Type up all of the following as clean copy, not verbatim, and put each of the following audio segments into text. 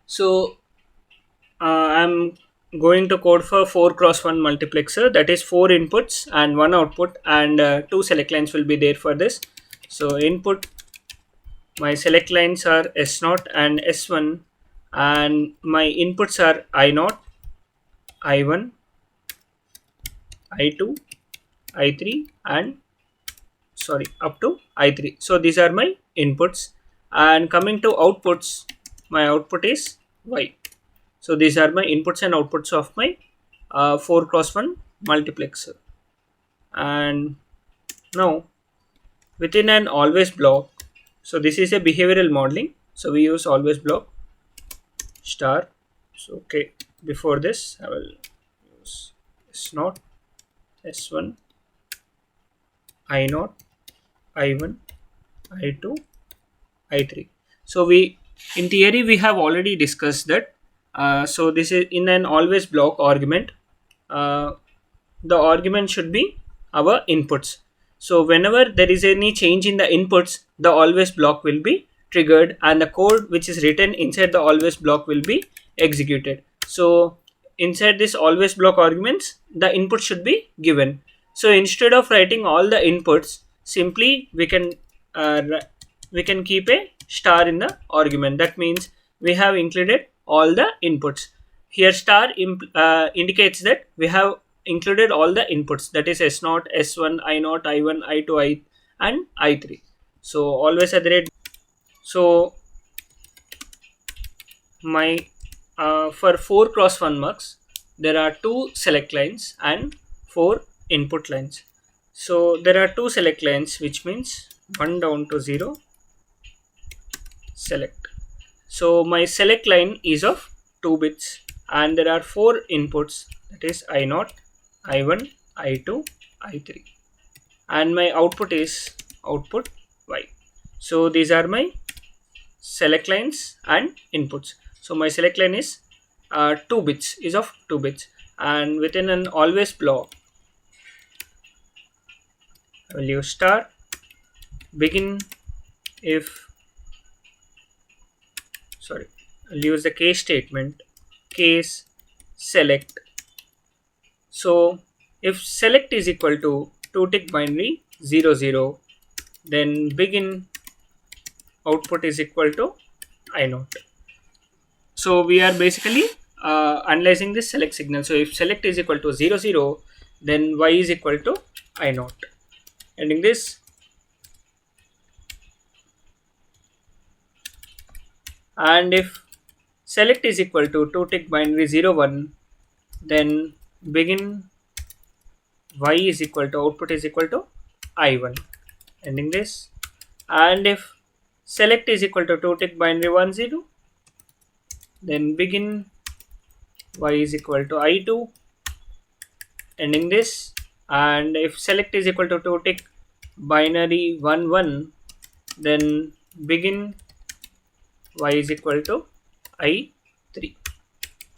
So I'm going to code for 4 cross 1 multiplexer, that is 4 inputs and 1 output, and 2 select lines will be there for this. So input, my select lines are S0 and S1, and my inputs are I0, I1, I2, I3, and sorry, up to I3. So these are my inputs, and coming to outputs, my output is Y. So these are my inputs and outputs of my 4 cross 1 multiplexer. And now within an always block, so this is a behavioral modeling, so we use always block star. So okay, before this I will use S0, S1, I0, I1, I2, I3. So we, in theory we have already discussed that. So this is in an always block argument. Uh, the argument should be our inputs. So whenever there is any change in the inputs, the always block will be triggered and the code which is written inside the always block will be executed. So inside this always block arguments, the input should be given. So instead of writing all the inputs, simply uh, we can keep a star in the argument. That means we have included all the inputs. Here star indicates that we have included all the inputs, that is S0, S1, I0, I1, I2, I and I3. So always at the rate. So my for 4 cross 1 mux, there are 2 select lines and 4 input lines. So there are 2 select lines, which means 1 down to 0 select. So my select line is of 2 bits and there are 4 inputs, that is I0, I1, I2, I3, and my output is output Y. So these are my select lines and inputs. So my select line is 2 bits, is of 2 bits, and within an always block I will use star begin if, sorry, I'll use the case statement, case select. So if select is equal to 2 tick binary 0 0, then begin output is equal to I0. So we are basically analyzing this select signal. So if select is equal to 0 0, then Y is equal to I0. Ending this, and if select is equal to 2 tick binary 0 1, then begin Y is equal to output is equal to I1. Ending this, and if select is equal to 2 tick binary 1 0, then begin Y is equal to I2. Ending this, and if select is equal to 2 tick binary 1 1, then begin Y is equal to I3.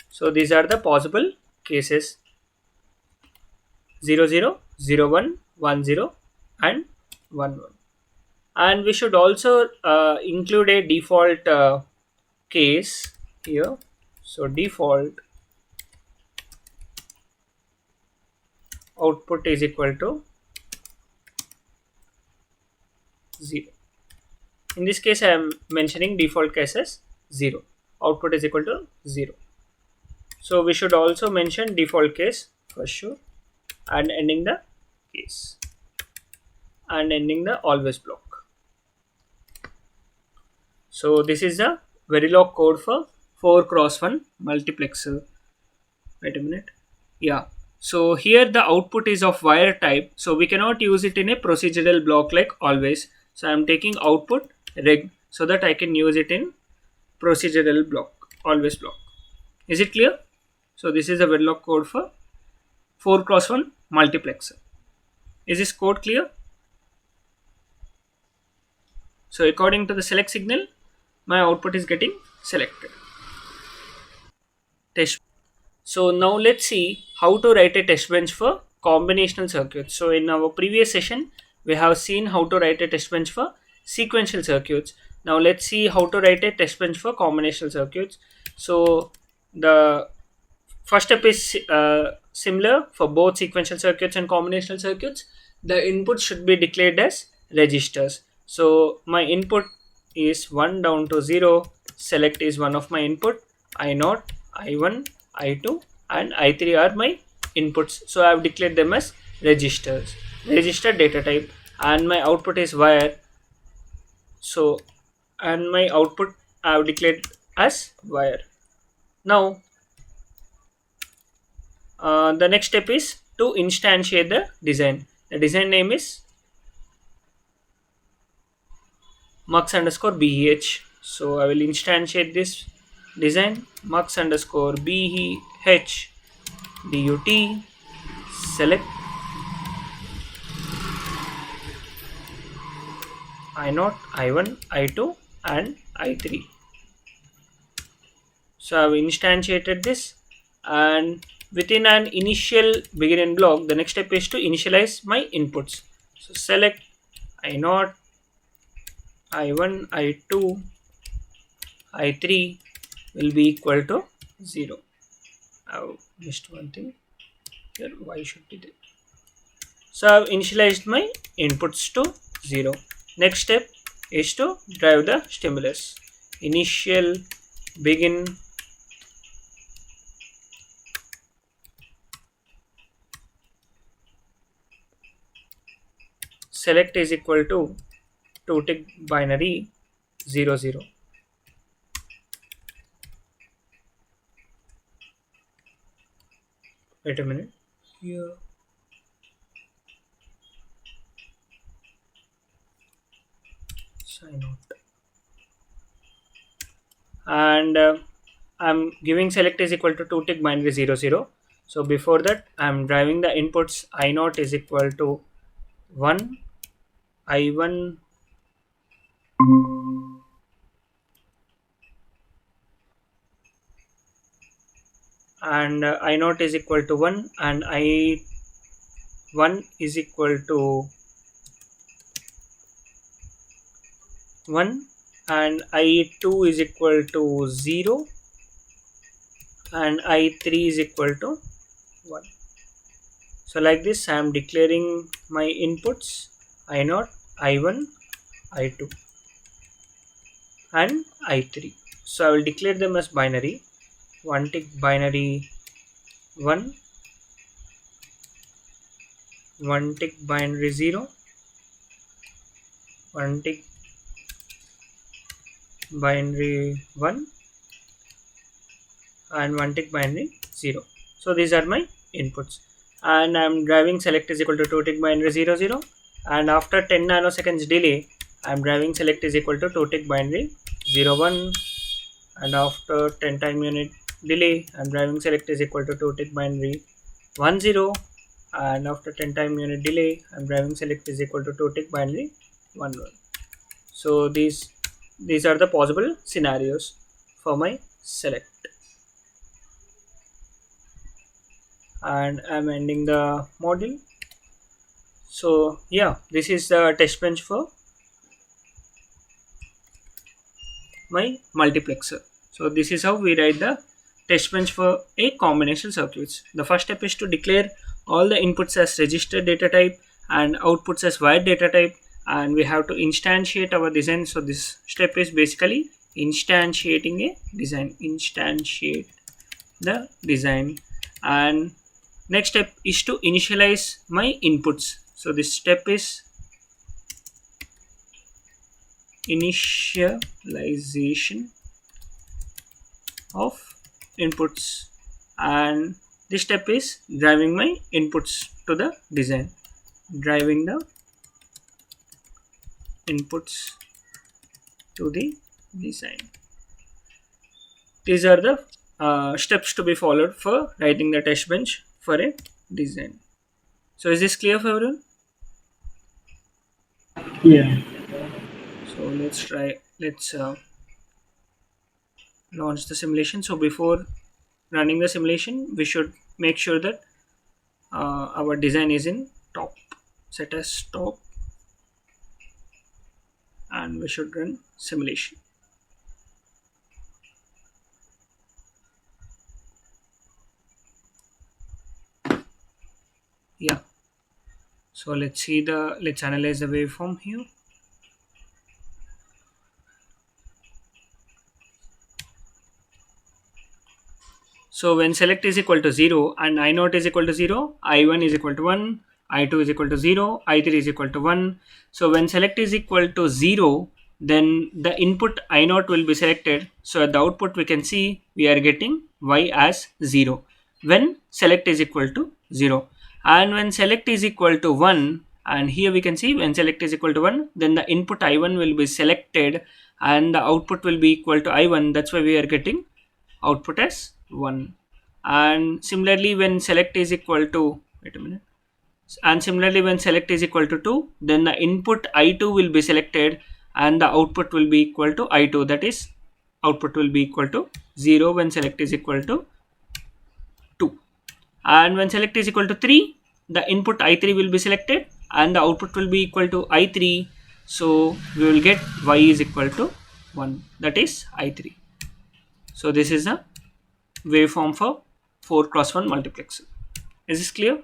So these are the possible cases: 0 0, 0 1, 1 0, and 1 1. And we should also include a default case here. So default output is equal to 0. In this case I am mentioning default case as 0, output is equal to 0. So we should also mention default case for sure, and ending the case and ending the always block. So this is the Verilog code for 4 cross 1 multiplexer. Wait a minute. Yeah. So here the output is of wire type, so we cannot use it in a procedural block like always. So I am taking output reg so that I can use it in procedural block, always block. Is it clear? So this is the Verilog code for 4 cross 1 multiplexer. Is this code clear? So according to the select signal, my output is getting selected. Test. So now let's see how to write a test bench for combinational circuits. So in our previous session, we have seen how to write a test bench for sequential circuits. Now let's see how to write a test bench for combinational circuits. So the first step is similar for both sequential circuits and combinational circuits. The input should be declared as registers. So my input is 1 down to 0. Select is one of my input. I0, I1, I2 and I3 are my inputs. So I have declared them as registers. Register data type, and my output is wire. So and my output I have declared as wire. Now the next step is to instantiate the design. The design name is mux underscore beh. So I will instantiate this design mux underscore beh dut. Select I0, I1, I2 and I3. So I have instantiated this, and within an initial begin block, the next step is to initialize my inputs. So select I0, I1, I2, I3 will be equal to 0. I've missed one thing here. Why should be there? So I've initialized my inputs to 0. Next step is to drive the stimulus. Initial begin select is equal to 2 tick binary 0 0. Wait a minute. Here. Sign out. And I'm giving select is equal to 2 tick binary 0 0. So before that, I'm driving the inputs I0 is equal to 1, I1, and I0 is equal to 1 and I1 is equal to 1 and I2 is equal to 0 and I3 is equal to 1. So like this I am declaring my inputs I0, I1, I2 and I3. So I will declare them as binary. 1 tick binary 1, 1 tick binary 0, 1 tick binary 1 and 1 tick binary 0. So these are my inputs, and I'm driving select is equal to 2 tick binary 0 0, and after 10 nanoseconds delay I'm driving select is equal to 2 tick binary 0 1, and after 10 time unit delay I'm driving select is equal to 2 tick binary 1 0, and after 10 time unit delay I'm driving select is equal to 2 tick binary 1 1. So these are the possible scenarios for my select, and I'm ending the module. So yeah, this is the test bench for my multiplexer. So this is how we write the test bench for a combinational circuits. The first step is to declare all the inputs as register data type and outputs as wire data type, and we have to instantiate our design. So this step is basically instantiating a design. Instantiate the design, and next step is to initialize my inputs. So this step is initialization of inputs, and this step is driving my inputs to the design. Driving the inputs to the design. These are the steps to be followed for writing the test bench for a design. So is this clear for everyone? Yeah. So let's try. Let's launch the simulation. So before running the simulation, we should make sure that our design is in top. Set as top, and we should run simulation. Yeah, so let's analyze the waveform here. So when select is equal to 0 and I naught is equal to 0, I1 is equal to 1, I2 is equal to 0, I3 is equal to 1. So when select is equal to 0, then the input I naught will be selected. So at the output we can see we are getting Y as 0 when select is equal to 0. And when select is equal to 1, and here we can see when select is equal to 1, then the input I1 will be selected and the output will be equal to I1. That's why we are getting output as 1. And similarly when select is equal to, wait a minute, and similarly when select is equal to 2, then the input I2 will be selected and the output will be equal to I2, that is output will be equal to 0 when select is equal to 2. And when select is equal to 3, the input I3 will be selected and the output will be equal to I3. So we will get Y is equal to 1, that is I3. So this is a waveform for 4x1 multiplexer. Is this clear?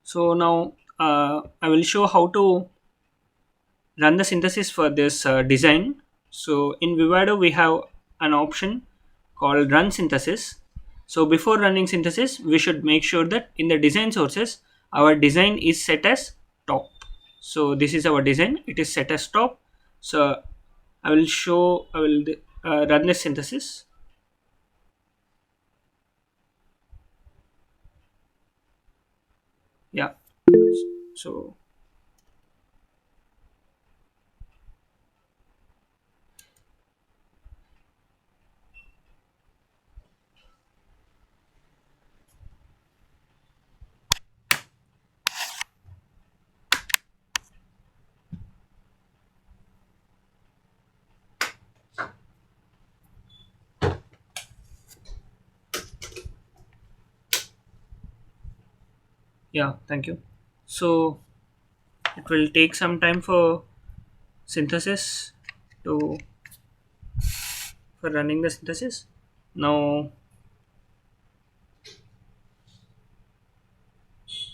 So now I will show how to run the synthesis for this design. So in Vivado we have an option called run synthesis. So before running synthesis we should make sure that in the design sources our design is set as top. So this is our design, it is set as top. So I will run this synthesis. Yeah, so yeah, thank you. So it will take some time for synthesis to for running the synthesis. Now,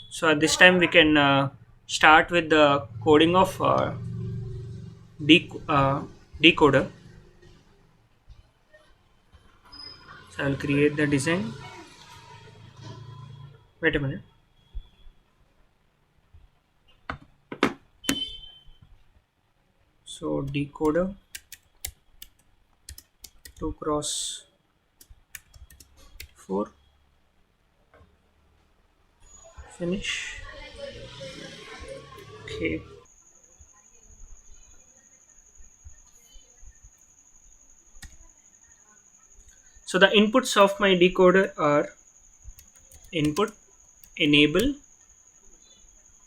so at this time we can start with the coding of decoder. So I will create the design. Wait a minute. So decoder 2 cross 4, finish. Okay. So the inputs of my decoder are input, enable,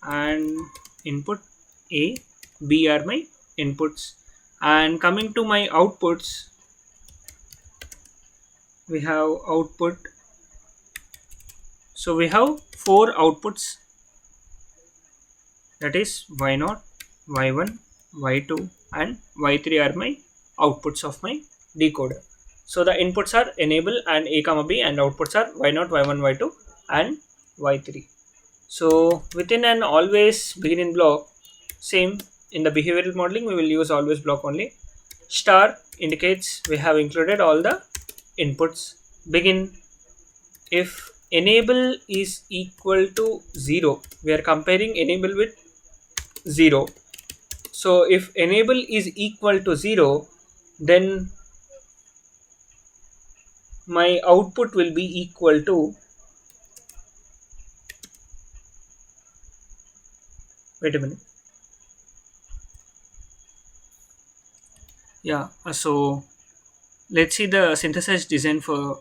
and input A, B are my inputs. And coming to my outputs, we have output. So we have 4 outputs, that is Y0, Y1, Y2 and Y3 are my outputs of my decoder. So the inputs are enable and A comma B and outputs are Y0, Y1, Y2 and Y3. So within an always begin block, same in the behavioral modeling we will use always block only. Star indicates we have included all the inputs. Begin, if enable is equal to 0, we are comparing enable with 0. So if enable is equal to 0, then my output will be equal to, wait a minute, yeah, so let's see the synthesized design for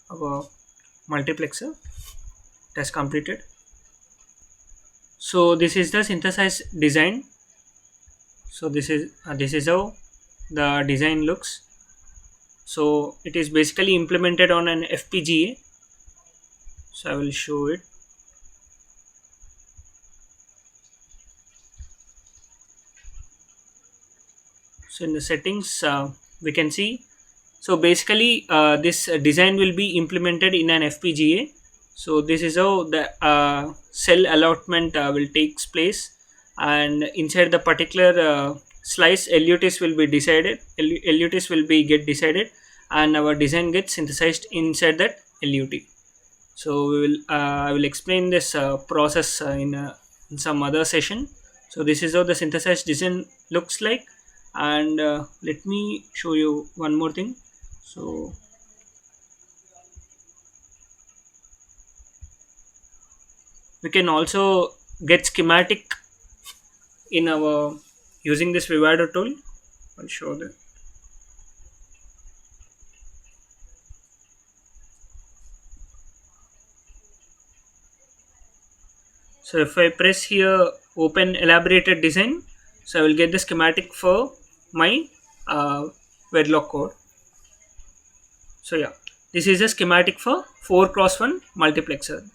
our multiplexer. It has completed. So this is the synthesized design. So this is how the design looks. So it is basically implemented on an FPGA. So I will show it. So in the settings, we can see. So basically, this design will be implemented in an FPGA. So this is how the cell allotment will takes place, and inside the particular slice, LUTs will be decided. LUTs will be get decided, and our design gets synthesized inside that LUT. So I will explain this process in some other session. So this is how the synthesized design looks like, and let me show you one more thing. So we can also get schematic in our using this Vivado tool. I'll show that. So if I press here open elaborated design, so I will get the schematic for my Verilog code. So yeah, this is a schematic for 4x1 multiplexer.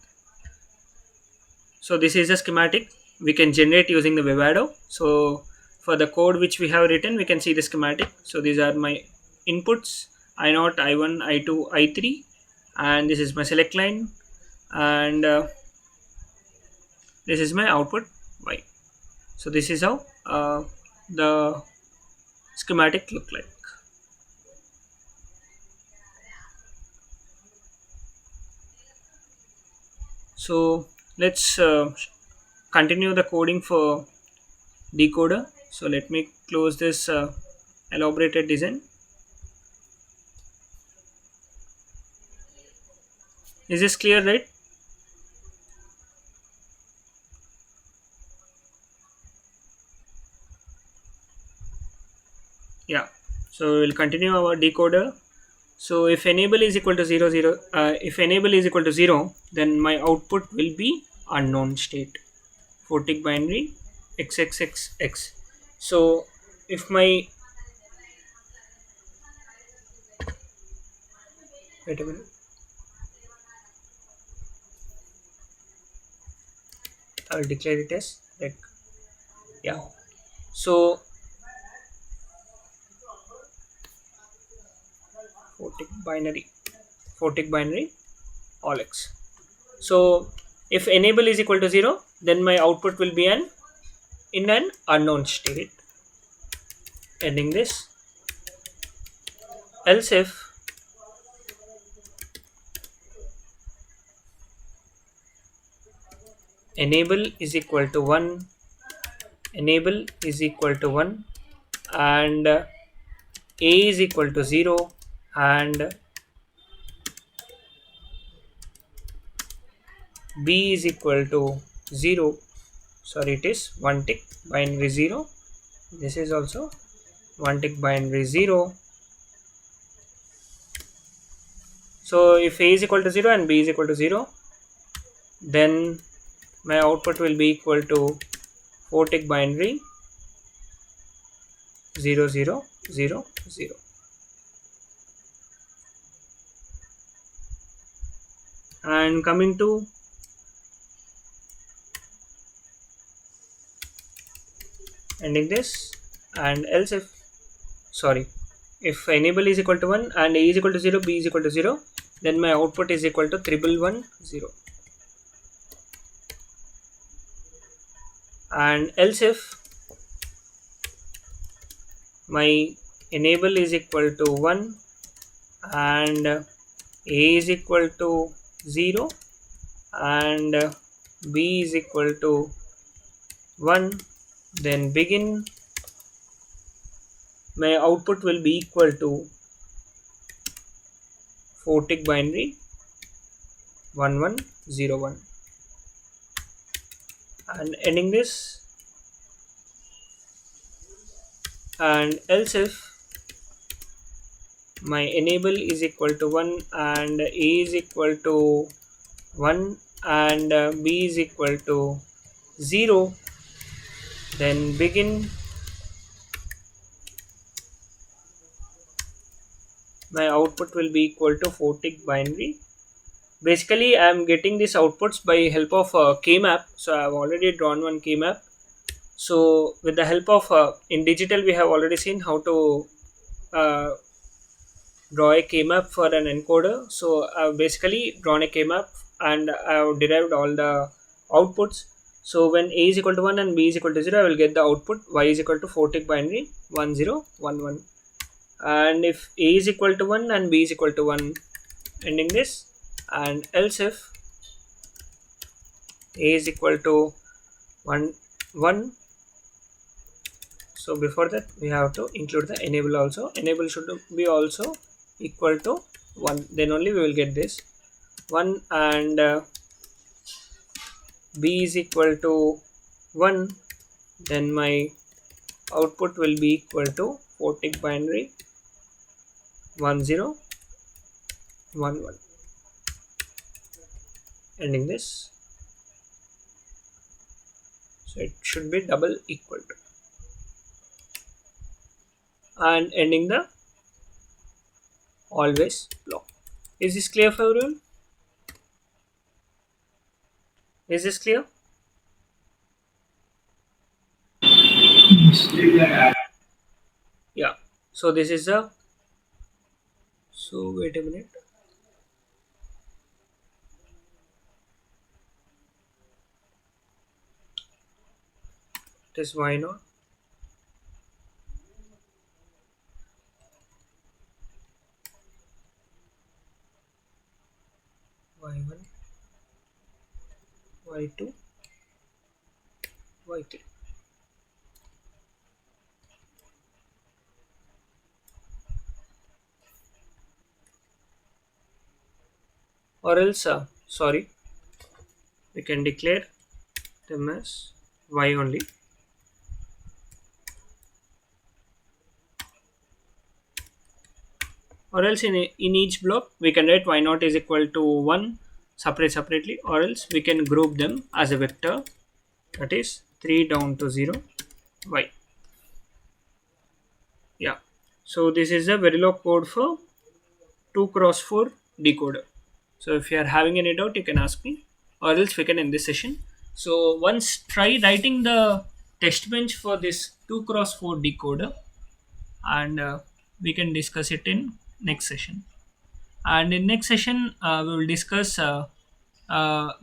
So this is a schematic we can generate using the Vivado. So for the code which we have written, we can see the schematic. So these are my inputs: I0, I1, I2, I3, and this is my select line, and this is my output Y. So this is how the schematic look like. So let's continue the coding for decoder. So let me close this elaborated design. Is this clear, right? Yeah. So we'll continue our decoder. So if enable is equal to 0 0, if enable is equal to 0, then my output will be unknown state, 4-tick binary XXXX. So if my, wait a minute, I will declare it as rec. Yeah. So 4-tick binary, 4-tick binary all X. So if enable is equal to 0, then my output will be in an unknown state, ending this. Else if enable is equal to 1, enable is equal to 1, and a is equal to 0, and b is equal to 0. Sorry, it is 1-tick binary 0. This is also 1-tick binary 0. So if a is equal to 0 and b is equal to 0, then my output will be equal to 4-tick binary 0 0 0 0. And coming to ending this, and else if, sorry, if enable is equal to 1 and a is equal to 0, b is equal to 0, then my output is equal to 1110. And else if my enable is equal to 1 and a is equal to 0 and b is equal to 1, then begin, my output will be equal to 4-tick binary 1101, and ending this. And else if my enable is equal to 1 and a is equal to 1 and b is equal to 0, then begin, my output will be equal to 4-tick binary. Basically I am getting these outputs by help of K-map. So I have already drawn one K-map. So with the help of in digital, we have already seen how to uh, draw a K-map for an encoder. So I've basically drawn a K-map and I've derived all the outputs. So when A is equal to 1 and B is equal to 0, I will get the output Y is equal to 4 tick binary 1011. And if A is equal to 1 and B is equal to 1, ending this, and else if A is equal to 1 1. So before that we have to include the enable also. Enable should be also equal to 1, then only we will get this 1. And B is equal to 1, then my output will be equal to 4 tick binary 1011, ending this. So it should be double equal to, and ending the always block. Is this clear for everyone? Is this clear? Yeah. So this is the, so wait a minute. It is y naught, y1, y2, y3. Or else, sorry, we can declare them as y only. Or else in each block we can write y naught is equal to 1 separately, or else we can group them as a vector, that is 3 down to 0 y. Yeah. So this is a Verilog code for 2 cross 4 decoder. So if you are having any doubt, you can ask me, or else we can end this session. So once try writing the test bench for this 2 cross 4 decoder, and we can discuss it in next session. And in next session we will discuss the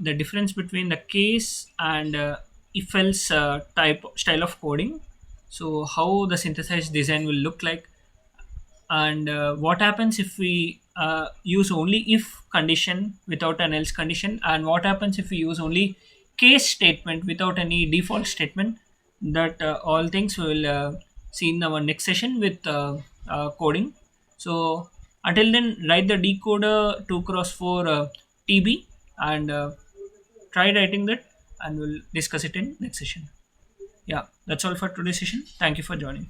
difference between the case and if else type style of coding. So how the synthesized design will look like, and what happens if we use only if condition without an else condition, and what happens if we use only case statement without any default statement. That all things we will see in our next session with coding. So until then, write the decoder 2 cross 4 TB, and try writing that, and we'll discuss it in next session. Yeah, that's all for today's session. Thank you for joining.